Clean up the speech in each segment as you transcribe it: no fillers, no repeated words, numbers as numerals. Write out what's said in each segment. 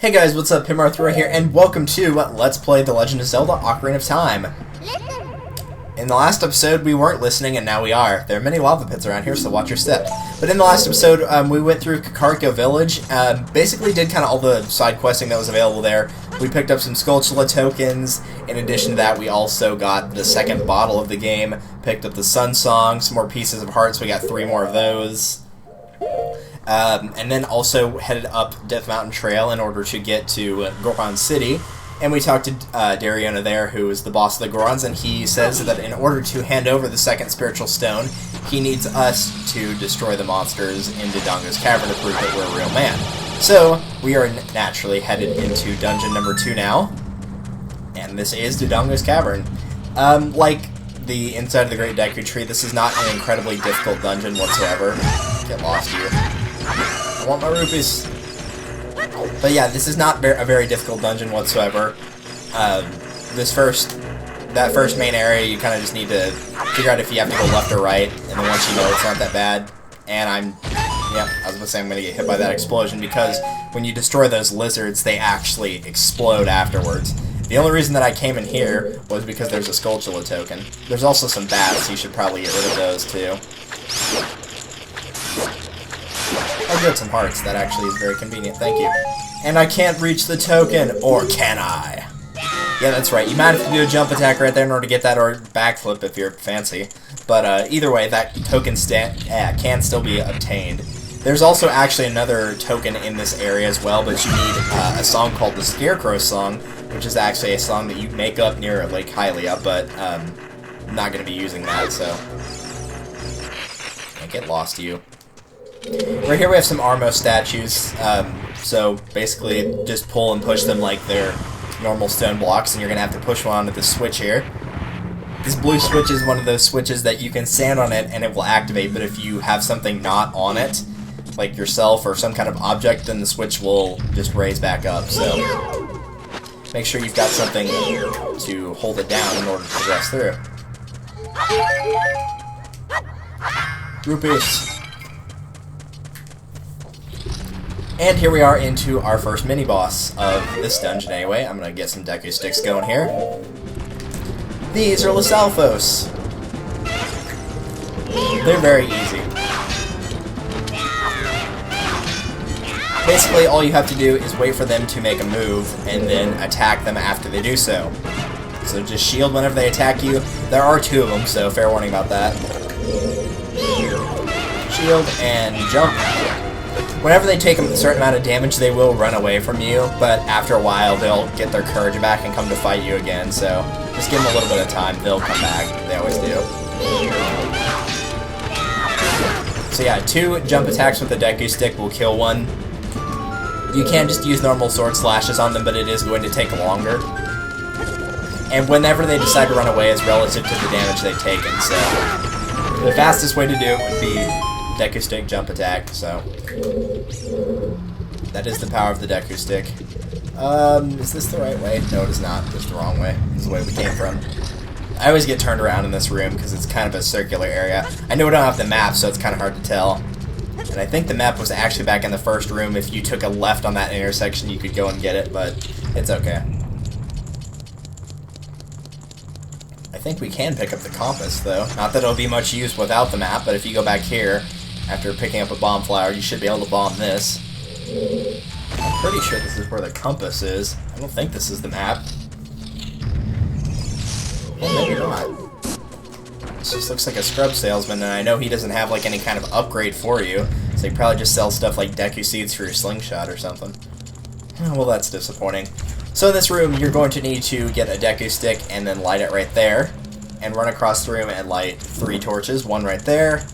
Hey guys, what's up? Arthur here, and welcome to Let's Play The Legend of Zelda Ocarina of Time. In the last episode, we weren't listening, and now we are. There are many lava pits around here, so watch your step. But in the last episode, we went through Kakariko Village, basically did kind of all the side questing that was available there. We picked up some Skulltula tokens. In addition to that, we also got the second bottle of the game, picked up the Sun Song, some more pieces of hearts, we got 3 more of those. And then also headed up Death Mountain Trail in order to get to Goron City. And we talked to Dariona there, who is the boss of the Gorons, and he says that in order to hand over the second spiritual stone, he needs us to destroy the monsters in Dodongo's Cavern to prove that we're a real man. So, we are naturally headed into dungeon number 2 now, and this is Dodongo's Cavern. Like the inside of the Great Deku Tree, this is not an incredibly difficult dungeon whatsoever. Get lost here. I want my rupees. But yeah, this is not a very difficult dungeon whatsoever. That first main area, you kind of just need to figure out if you have to go left or right, and then once you know, it's not that bad. And I was gonna say I'm gonna get hit by that explosion, because when you destroy those lizards, they actually explode afterwards. The only reason that I came in here was because there's a Skulltula token. There's also some bats, so you should probably get rid of those too. I'll get some hearts. That actually is very convenient. Thank you. And I can't reach the token, or can I? Yeah, that's right. You might have to do a jump attack right there in order to get that, or backflip if you're fancy. But either way, that token can still be obtained. There's also actually another token in this area as well, but you need a song called the Scarecrow Song, which is actually a song that you make up near Lake Hylia, but I'm not going to be using that, so can't get lost to you. Right here we have some Armo statues, so basically just pull and push them like they're normal stone blocks, and you're going to have to push one onto the switch here. This blue switch is one of those switches that you can stand on it and it will activate, but if you have something not on it, like yourself or some kind of object, then the switch will just raise back up, so make sure you've got something to hold it down in order to progress through. Rupees. And here we are into our first mini-boss of this dungeon anyway. I'm going to get some Deku Sticks going here. These are Lyssalphos. They're very easy. Basically, all you have to do is wait for them to make a move, and then attack them after they do so. So just shield whenever they attack you. There are 2 of them, so fair warning about that. Shield and jump. Whenever they take a certain amount of damage, they will run away from you, but after a while, they'll get their courage back and come to fight you again, so just give them a little bit of time, they'll come back. They always do. So yeah, 2 jump attacks with the Deku Stick will kill one. You can just use normal sword slashes on them, but it is going to take longer. And whenever they decide to run away is relative to the damage they've taken, so the fastest way to do it would be Deku Stick jump attack, so that is the power of the Deku Stick. Is this the right way? No, it is not. It's the wrong way. This is the way we came from. I always get turned around in this room because it's kind of a circular area. I know we don't have the map, so it's kind of hard to tell. And I think the map was actually back in the first room. If you took a left on that intersection, you could go and get it, but it's okay. I think we can pick up the compass, though. Not that it'll be much use without the map, but if you go back here, after picking up a bomb flower, you should be able to bomb this. I'm pretty sure this is where the compass is. I don't think this is the map. Well, maybe not. This just looks like a scrub salesman, and I know he doesn't have like any kind of upgrade for you, so he probably just sells stuff like Deku Seeds for your slingshot or something. Well, that's disappointing. So in this room, you're going to need to get a Deku Stick and then light it right there, and run across the room and light 3 torches. 1 right there,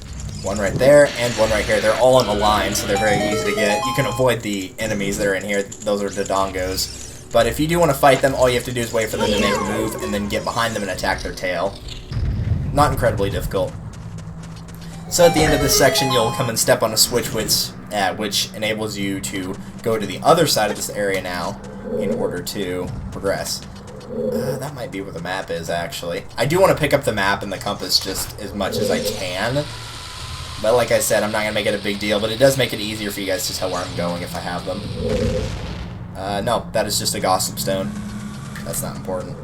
1 right there, and 1 right here. They're all in a line, so they're very easy to get. You can avoid the enemies that are in here. Those are Dodongos. But if you do want to fight them, all you have to do is wait for them to make a move, and then get behind them and attack their tail. Not incredibly difficult. So at the end of this section, you'll come and step on a switch which enables you to go to the other side of this area now in order to progress. That might be where the map is, actually. I do want to pick up the map and the compass just as much as I can. But like I said, I'm not going to make it a big deal, but it does make it easier for you guys to tell where I'm going if I have them. No, that is just a gossip stone. That's not important.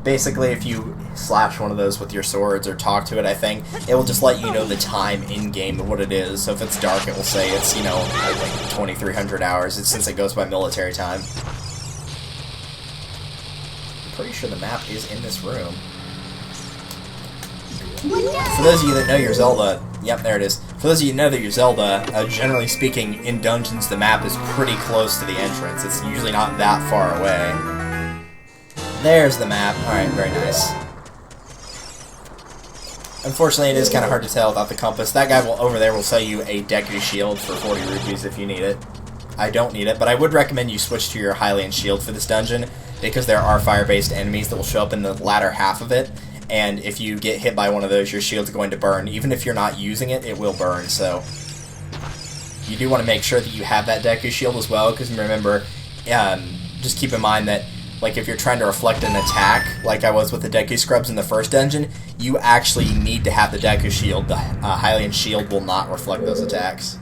Basically, if you slash one of those with your swords or talk to it, I think, it will just let you know the time in-game of what it is. So if it's dark, it will say it's, you know, I think 2,300 hours, since it goes by military time. I'm pretty sure the map is in this room. For those of you that know your Zelda, yep, there it is. For those of you that know that your Zelda, generally speaking, in dungeons, the map is pretty close to the entrance. It's usually not that far away. There's the map. Alright, very nice. Unfortunately, it is kind of hard to tell without the compass. That guy over there will sell you a Deku shield for 40 rupees if you need it. I don't need it, but I would recommend you switch to your Hylian shield for this dungeon, because there are fire-based enemies that will show up in the latter half of it. And if you get hit by one of those, your shield's going to burn. Even if you're not using it, it will burn, so... You do want to make sure that you have that Deku shield as well, because remember, just keep in mind that, like, if you're trying to reflect an attack, like I was with the Deku Scrubs in the first dungeon, you actually need to have the Deku shield. The Hylian shield will not reflect those attacks.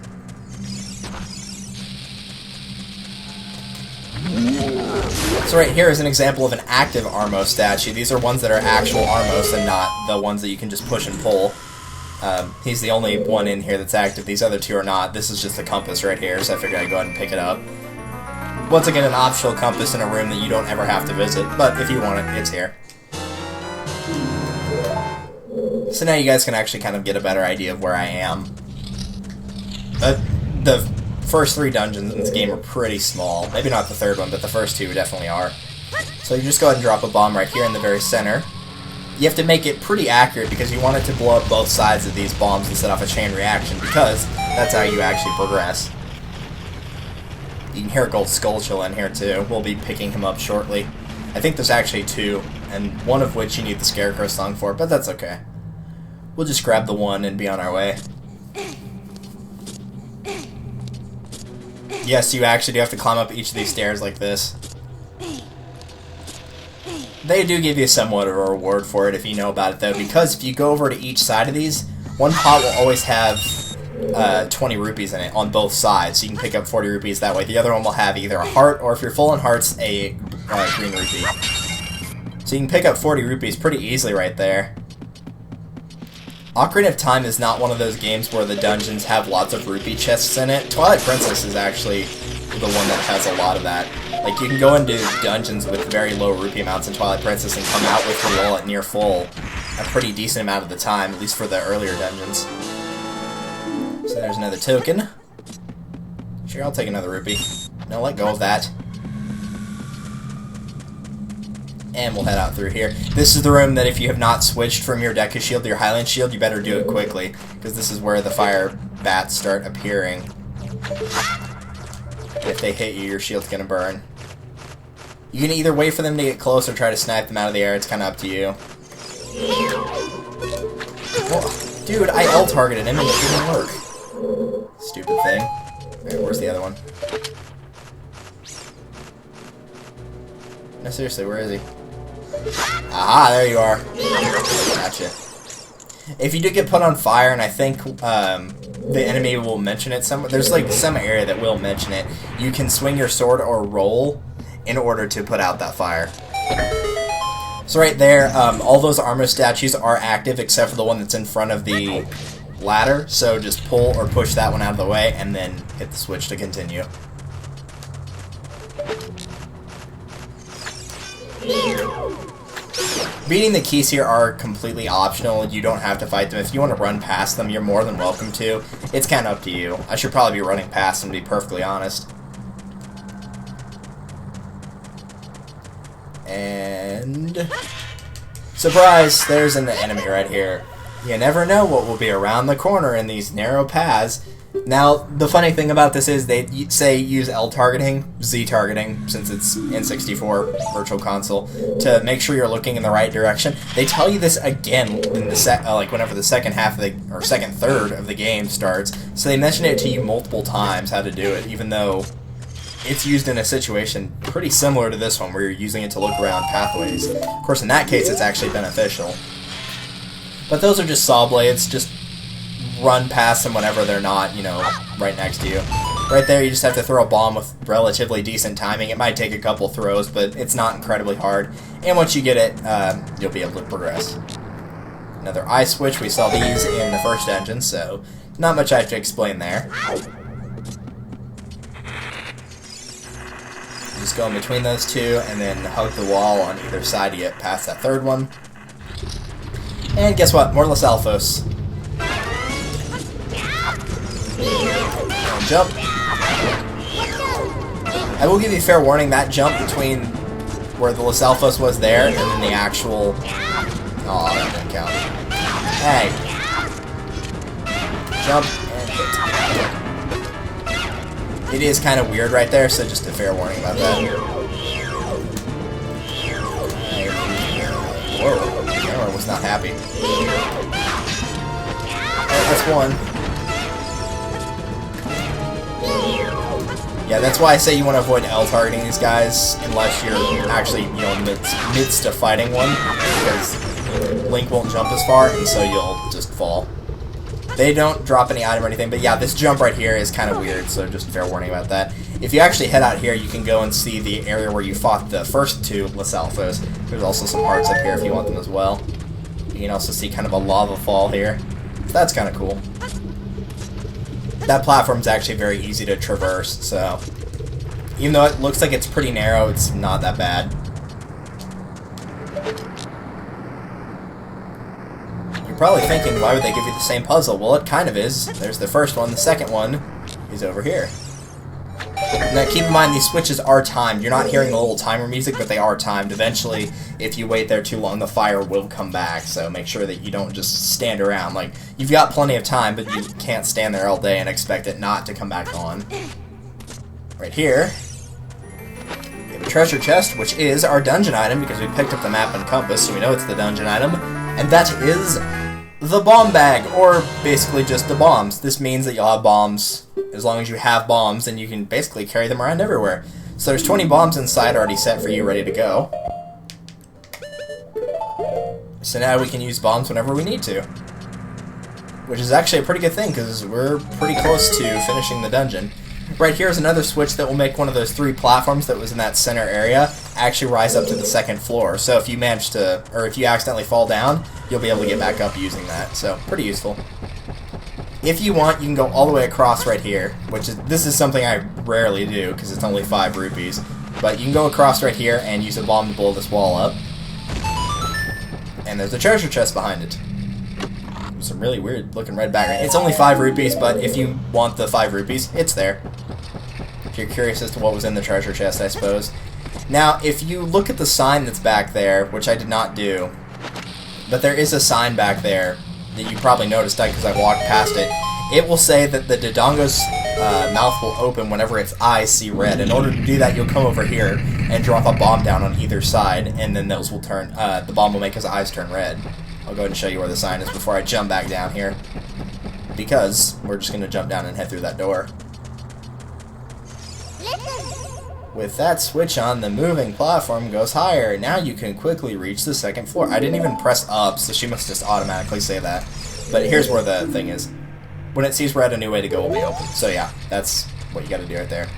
So right here is an example of an active Armos statue. These are ones that are actual Armos and not the ones that you can just push and pull. He's the only one in here that's active. These other two are not. This is just a compass right here, so I figured I'd go ahead and pick it up. Once again, an optional compass in a room that you don't ever have to visit, but if you want it, it's here. So now you guys can actually kind of get a better idea of where I am. The first 3 dungeons in this game are pretty small. Maybe not the third one, but the first 2 definitely are. So you just go ahead and drop a bomb right here in the very center. You have to make it pretty accurate because you want it to blow up both sides of these bombs and set off a chain reaction, because that's how you actually progress. You can hear Gold Skulltula in here too. We'll be picking him up shortly. I think there's actually 2, and one of which you need the Scarecrow song for, but that's okay. We'll just grab the one and be on our way. Yes, you actually do have to climb up each of these stairs like this. They do give you somewhat of a reward for it if you know about it, though, because if you go over to each side of these, one pot will always have 20 rupees in it on both sides, so you can pick up 40 rupees that way. The other one will have either a heart, or if you're full on hearts, a green rupee. So you can pick up 40 rupees pretty easily right there. Ocarina of Time is not one of those games where the dungeons have lots of rupee chests in it. Twilight Princess is actually the one that has a lot of that. Like, you can go into dungeons with very low rupee amounts in Twilight Princess and come out with your wallet near full a pretty decent amount of the time, at least for the earlier dungeons. So there's another token. Sure, I'll take another rupee. No, let go of that. And we'll head out through here. This is the room that if you have not switched from your Deku Shield to your Hylian Shield, you better do it quickly, because this is where the fire bats start appearing. And if they hit you, your shield's gonna burn. You can either wait for them to get close or try to snipe them out of the air. It's kind of up to you. Oh, dude, I L-targeted him and it didn't work. Stupid thing. Alright, where's the other one? No, seriously, where is he? Aha, there you are. Gotcha. If you do get put on fire, and I think the enemy will mention it somewhere, there's like some area that will mention it, you can swing your sword or roll in order to put out that fire. So right there, all those armor statues are active except for the one that's in front of the ladder, so just pull or push that one out of the way and then hit the switch to continue. Beating the keys here are completely optional. You don't have to fight them. If you want to run past them, you're more than welcome to. It's kind of up to you. I should probably be running past them, to be perfectly honest. And... surprise! There's an enemy right here. You never know what will be around the corner in these narrow paths. Now, the funny thing about this is they say use L targeting, Z targeting, since it's N64 Virtual Console, to make sure you're looking in the right direction. They tell you this again in the like whenever the second half of the or second third of the game starts. So they mention it to you multiple times how to do it, even though it's used in a situation pretty similar to this one, where you're using it to look around pathways. Of course, in that case, it's actually beneficial. But those are just saw blades. Just run past them whenever they're not, you know, right next to you. Right there, you just have to throw a bomb with relatively decent timing. It might take a couple throws, but it's not incredibly hard. And once you get it, you'll be able to progress. Another eye switch. We saw these in the first dungeon, so not much I have to explain there. Just go in between those two, and then hug the wall on either side to get past that third one. And guess what? More Alphos. And jump. I will give you fair warning, that jump between where the Alphos was there and then the actual... Oh, that didn't count. Hey. Jump and hit. It is kind of weird right there, so just a fair warning about that. Whoa, the camera was not happy. Alright, that's one. Yeah, that's why I say you want to avoid L targeting these guys unless you're actually, you know, in the midst of fighting one, because Link won't jump as far, and so you'll just fall. They don't drop any item or anything, but yeah, this jump right here is kind of weird, so just fair warning about that. If you actually head out here, you can go and see the area where you fought the first two Alphos. There's also some hearts up here if you want them as well. You can also see kind of a lava fall here. So that's kind of cool. That platform's actually very easy to traverse, so even though it looks like it's pretty narrow, it's not that bad. You're probably thinking, why would they give you the same puzzle? Well, it kind of is. There's the first one. The second one is over here. Now, keep in mind, these switches are timed. You're not hearing the little timer music, but they are timed. Eventually, if you wait there too long, the fire will come back, so make sure that you don't just stand around. Like, you've got plenty of time, but you can't stand there all day and expect it not to come back on. Right here, we have a treasure chest, which is our dungeon item, because we picked up the map and compass, so we know it's the dungeon item, and that is the bomb bag, or basically just the bombs. This means that you'll have bombs. As long as you have bombs, then you can basically carry them around everywhere. So there's 20 bombs inside already set for you, ready to go. So now we can use bombs whenever we need to. Which is actually a pretty good thing, because we're pretty close to finishing the dungeon. Right here is another switch that will make one of those 3 platforms that was in that center area actually rise up to the 2nd floor. So if you manage to, or if you accidentally fall down, you'll be able to get back up using that. So pretty useful. If you want, you can go all the way across right here, which is, this is something I rarely do because it's only 5 rupees. But you can go across right here and use a bomb to blow this wall up. And there's a treasure chest behind it. Some really weird looking red background. It's only 5 rupees, but if you want the 5 rupees, it's there. If you're curious as to what was in the treasure chest, I suppose. Now, if you look at the sign that's back there, which I did not do, but there is a sign back there that you probably noticed because I walked past it. It will say that the Dodongo's mouth will open whenever its eyes see red. In order to do that, you'll come over here and drop a bomb down on either side, and then those will turn. The bomb will make his eyes turn red. I'll go ahead and show you where the sign is before I jump back down here, because we're just going to jump down and head through that door. With that switch on, the moving platform goes higher. Now you can quickly reach the 2nd floor. I didn't even press up, so she must just automatically say that. But here's where the thing is. When it sees red, a new way to go will be open. So yeah, that's what you gotta do right there.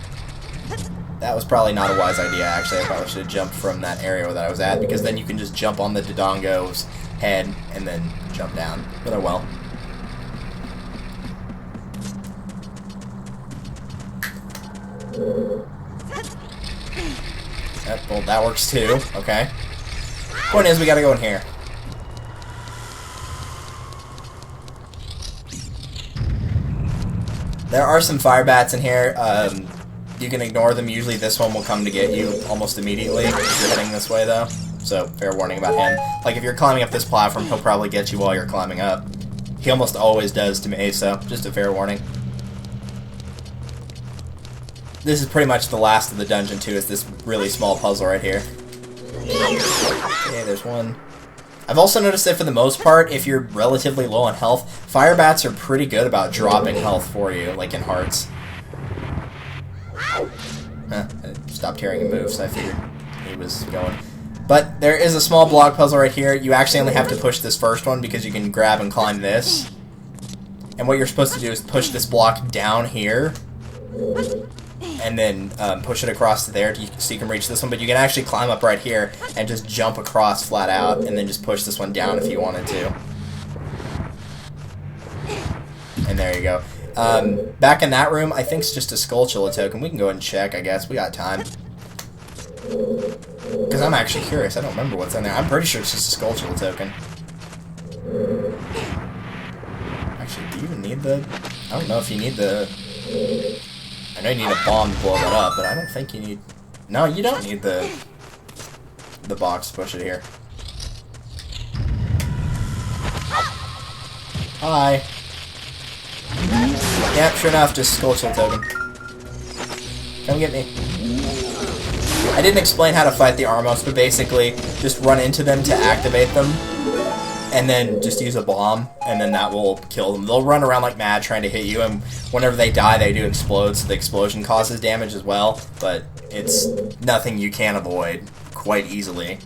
That was probably not a wise idea, actually. I probably should have jumped from that area that I was at, because then you can just jump on the Dodongo's head and then jump down. But oh well. Yep, well, that works too. Okay. Point is, we gotta go in here. There are some fire bats in here. You can ignore them. Usually this one will come to get you almost immediately if you're heading this way, though. So, fair warning about him. Like, if you're climbing up this platform, he'll probably get you while you're climbing up. He almost always does to me, so just a fair warning. This is pretty much the last of the dungeon, too, is this really small puzzle right here. Okay, there's one. I've also noticed that for the most part, if you're relatively low on health, fire bats are pretty good about dropping health for you, like in hearts. I stopped hearing him move, so I figured he was going. But there is a small block puzzle right here. You actually only have to push this first one because you can grab and climb this. And what you're supposed to do is push this block down here and then push it across to there so you can reach this one. But you can actually climb up right here and just jump across flat out, and then just push this one down if you wanted to. And there you go. Back in that room, I think it's just a Skulltula token. We can go ahead and check, I guess. We got time. Because I'm actually curious. I don't remember what's in there. I'm pretty sure it's just a Skulltula token. Actually, do you even need the... I don't know if you need the... I know you need a bomb to blow that up, but I don't think you need... No, you don't need the box to push it here. Hi. Yep, sure enough, just Skulltula token. Come get me. I didn't explain how to fight the Armos, but basically, just run into them to activate them, and then just use a bomb, and then that will kill them. They'll run around like mad trying to hit you, and whenever they die, they do explode, so the explosion causes damage as well, but it's nothing you can avoid quite easily.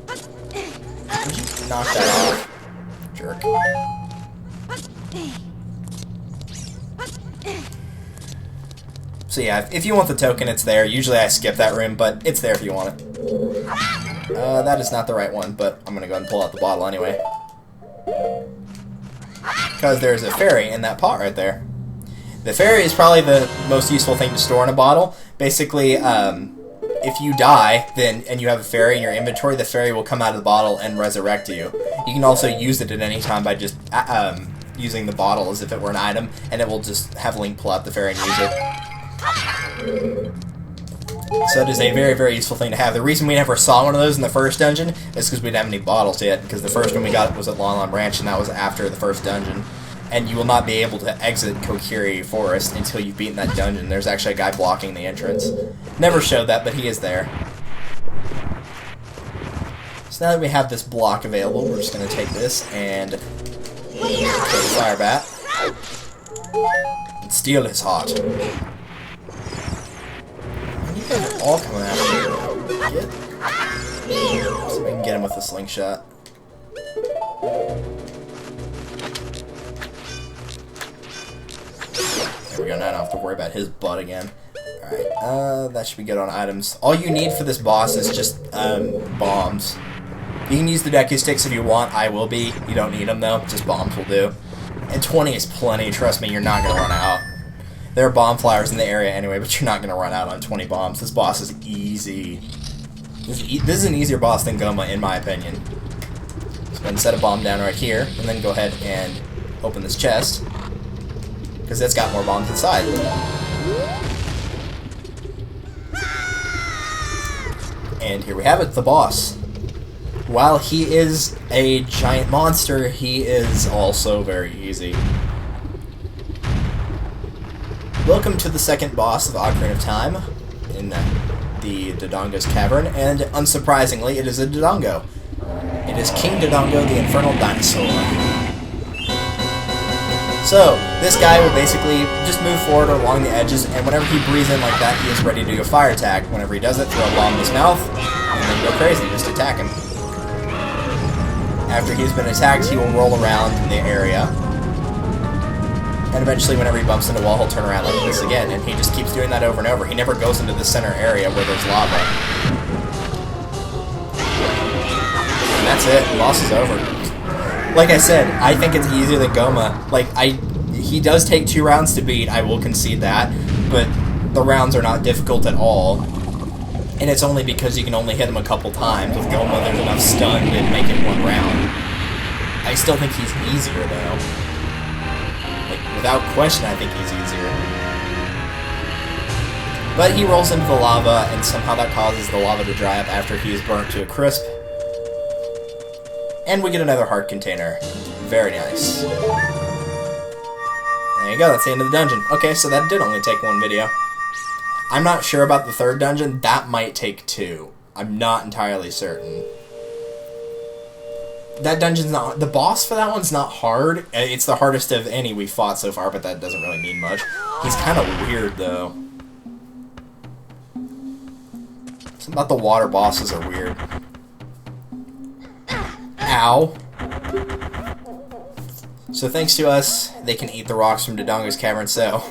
Did you knock that off? Jerk. So yeah, if you want the token, it's there. Usually I skip that room, but it's there if you want it. That is not the right one, but I'm gonna go ahead and pull out the bottle anyway. Because there's a fairy in that pot right there. The fairy is probably the most useful thing to store in a bottle. Basically, if you die, and you have a fairy in your inventory, the fairy will come out of the bottle and resurrect you. You can also use it at any time by just using the bottle as if it were an item, and it will just have Link pull out the fairy and use it. So it is a very, very useful thing to have. The reason we never saw one of those in the first dungeon is because we didn't have any bottles yet, because the first one we got was at Lon Lon Ranch, and that was after the first dungeon. And you will not be able to exit Kokiri Forest until you've beaten that dungeon. There's actually a guy blocking the entrance. Never showed that, but he is there. So now that we have this block available, we're just going to take this and kill the fire bat and steal his heart. You guys are all coming after me. Get. So we can get him with a slingshot. There we go, now I don't have to worry about his butt again. Alright, that should be good on items. All you need for this boss is just, bombs. You can use the Deku Sticks if you want, I will be. You don't need them though, just bombs will do. And 20 is plenty, trust me, you're not gonna run out. There are bomb flyers in the area anyway, but you're not gonna run out on 20 bombs. This boss is easy. This is an easier boss than Goma, in my opinion. So go ahead and set a bomb down right here, and then go ahead and open this chest. Because it's got more bombs inside. And here we have it, the boss. While he is a giant monster, he is also very easy. Welcome to the second boss of Ocarina of Time, in the Dodongo's Cavern, and unsurprisingly, it is a Dodongo. It is King Dodongo, the Infernal Dinosaur. So, this guy will basically just move forward along the edges, and whenever he breathes in like that, he is ready to do a fire attack. Whenever he does it, throw a bomb in his mouth, and then go crazy, just attack him. After he's been attacked, he will roll around the area, and eventually whenever he bumps into a wall, he'll turn around like this again, and he just keeps doing that over and over. He never goes into the center area where there's lava. And that's it, the boss is over. Like I said, I think it's easier than Goma. He does take 2 rounds to beat, I will concede that, but the rounds are not difficult at all. And it's only because you can only hit him a couple times. With Goma, there's enough stun to make it 1 round. I still think he's easier, though. Without question, I think he's easier. But he rolls into the lava, and somehow that causes the lava to dry up after he is burnt to a crisp. And we get another heart container. Very nice. There you go, that's the end of the dungeon. Okay, so that did only take 1 video. I'm not sure about the 3rd dungeon. That might take 2. I'm not entirely certain. That dungeon's not... The boss for that one's not hard. It's the hardest of any we've fought so far, but that doesn't really mean much. He's kind of weird, though. Something about the water bosses are weird. Ow. So thanks to us, they can eat the rocks from Dodongo's Cavern, so...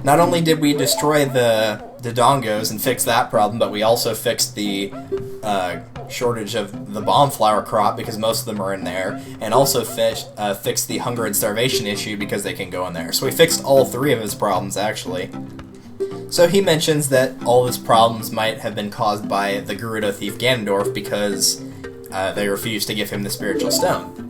Not only did we destroy the Dodongos and fix that problem, but we also fixed the shortage of the bomb flower crop because most of them are in there, and also fixed the hunger and starvation issue because they can go in there. So we fixed all 3 of his problems, actually. So he mentions that all of his problems might have been caused by the Gerudo thief Ganondorf because they refused to give him the spiritual stone.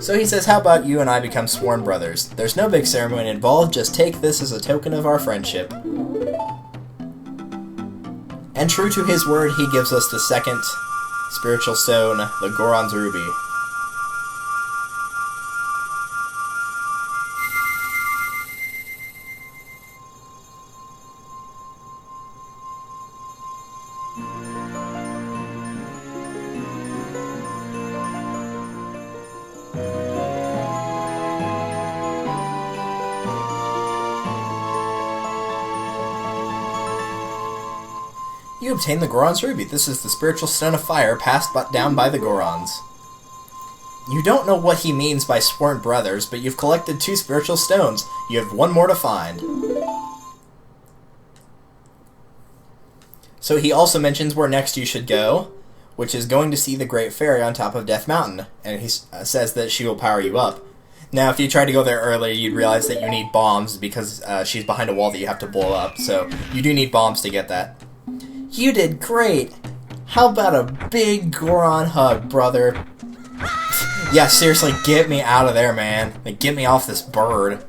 So he says, how about you and I become sworn brothers? There's no big ceremony involved, just take this as a token of our friendship. And true to his word, he gives us the second spiritual stone, the Goron's Ruby. You obtain the Goron's Ruby. This is the spiritual stone of fire passed down by the Gorons. You don't know what he means by sworn brothers, but you've collected 2 spiritual stones. You have 1 more to find. So he also mentions where next you should go, which is going to see the Great Fairy on top of Death Mountain, and he says that she will power you up. Now, if you tried to go there earlier, you'd realize that you need bombs because she's behind a wall that you have to blow up, so you do need bombs to get that. You did great! How about a big Goron hug, brother? Yeah, seriously, get me out of there, man. Like, get me off this bird.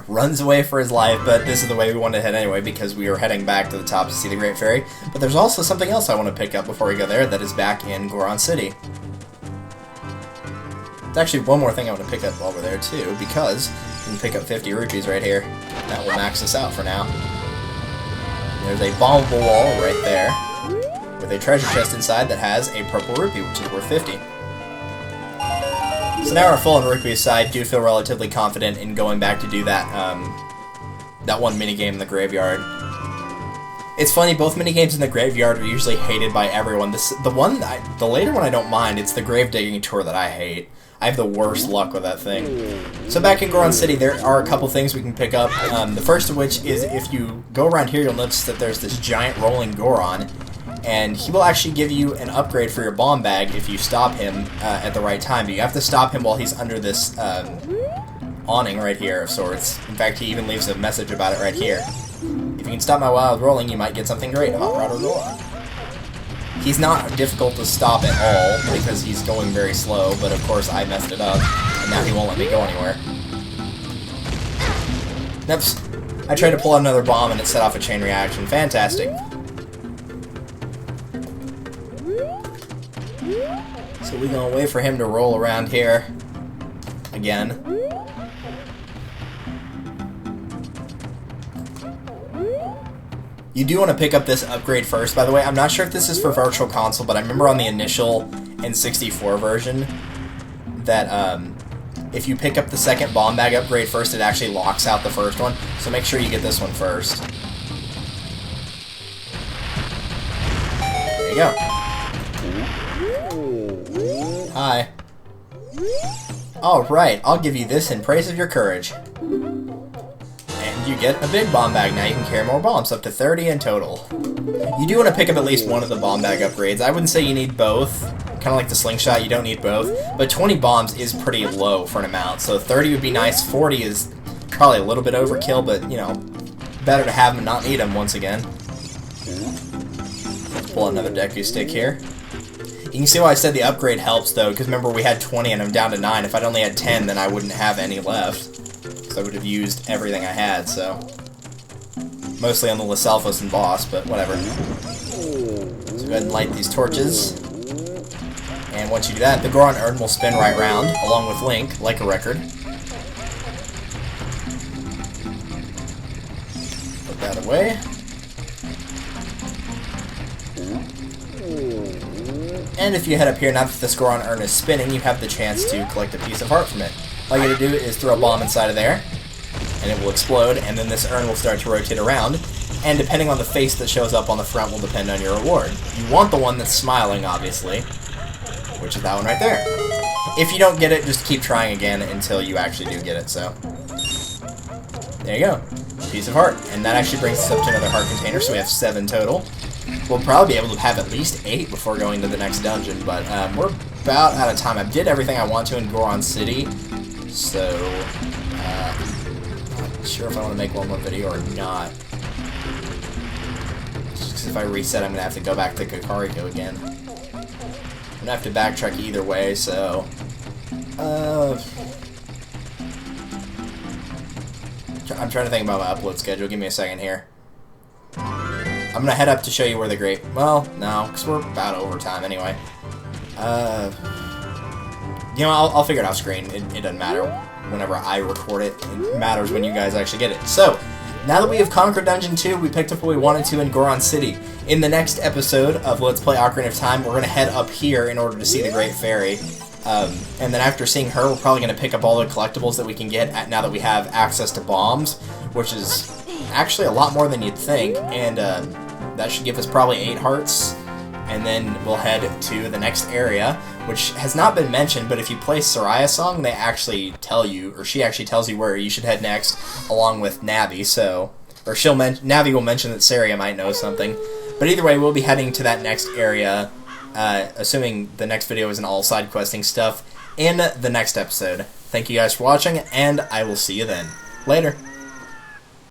Runs away for his life, but this is the way we wanted to head anyway because we were heading back to the top to see the Great Fairy. But there's also something else I want to pick up before we go there that is back in Goron City. There's actually one more thing I want to pick up while we're there, too, because we can pick up 50 rupees right here. That will max us out for now. There's a bombable wall right there, with a treasure chest inside that has a purple rupee, which is worth 50. So now we're full on rupees, so I do feel relatively confident in going back to do that, that one minigame in the graveyard. It's funny, both minigames in the graveyard are usually hated by everyone. The later one I don't mind, it's the grave digging tour that I hate. I have the worst luck with that thing. So back in Goron City, there are a couple things we can pick up. The first of which is if you go around here, you'll notice that there's this giant rolling Goron, and he will actually give you an upgrade for your bomb bag if you stop him at the right time. But you have to stop him while he's under this awning right here of sorts. In fact, he even leaves a message about it right here. If you can stop my wild rolling, you might get something great. Hot Rod or Goron. He's not difficult to stop at all, because he's going very slow, but of course I messed it up, and now he won't let me go anywhere. Oops. I tried to pull out another bomb and it set off a chain reaction. Fantastic. So we're gonna wait for him to roll around here again. You do want to pick up this upgrade first, by the way. I'm not sure if this is for Virtual Console, but I remember on the initial N64 version that if you pick up the second bomb bag upgrade first, it actually locks out the first one. So make sure you get this one first. There you go. Hi. Alright, I'll give you this in praise of your courage. You get a big bomb bag. Now you can carry more bombs, up to 30 in total. You do want to pick up at least one of the bomb bag upgrades. I wouldn't say you need both. Kind of like the slingshot, you don't need both. But 20 bombs is pretty low for an amount, so 30 would be nice. 40 is probably a little bit overkill, but, you know, better to have them and not need them once again. Let's pull another Deku stick here. You can see why I said the upgrade helps, though, because remember we had 20 and I'm down to 9. If I'd only had 10, then I wouldn't have any left. I would have used everything I had, so... Mostly on the Lysalphos and boss, but whatever. So go ahead and light these torches. And once you do that, the Goron Urn will spin right round, along with Link, like a record. Put that away. And if you head up here, now that this Goron Urn is spinning, you have the chance to collect a piece of heart from it. All you gotta do is throw a bomb inside of there, and it will explode, and then this urn will start to rotate around, and depending on the face that shows up on the front will depend on your reward. You want the one that's smiling, obviously, which is that one right there. if you don't get it, just keep trying again until you actually do get it, so. There you go. Piece of heart. And that actually brings us up to another heart container, so we have 7 total. We'll probably be able to have at least 8 before going to the next dungeon, but we're about out of time. I did everything I want to in Goron City, so not sure if I want to make one more video or not. Just because if I reset, I'm going to have to go back to Kakariko again. I'm going to have to backtrack either way, so... I'm trying to think about my upload schedule. Give me a second here. I'm going to head up to show you where the great... Well, no, because we're about over time anyway. You know, I'll figure it off screen. It doesn't matter whenever I record it. It matters when you guys actually get it. So, now that we have conquered Dungeon 2, we picked up what we wanted to in Goron City. In the next episode of Let's Play Ocarina of Time, we're going to head up here in order to see the Great Fairy. And then after seeing her, we're probably going to pick up all the collectibles that we can get now that we have access to bombs, which is actually a lot more than you'd think. And that should give us probably 8 hearts. And then we'll head to the next area, which has not been mentioned, but if you play Soraya's song, they actually tell you, or she actually tells you where you should head next, along with Navi, so... Or Navi will mention that Saria might know something. But either way, we'll be heading to that next area, assuming the next video isn't all side questing stuff, in the next episode. Thank you guys for watching, and I will see you then. Later.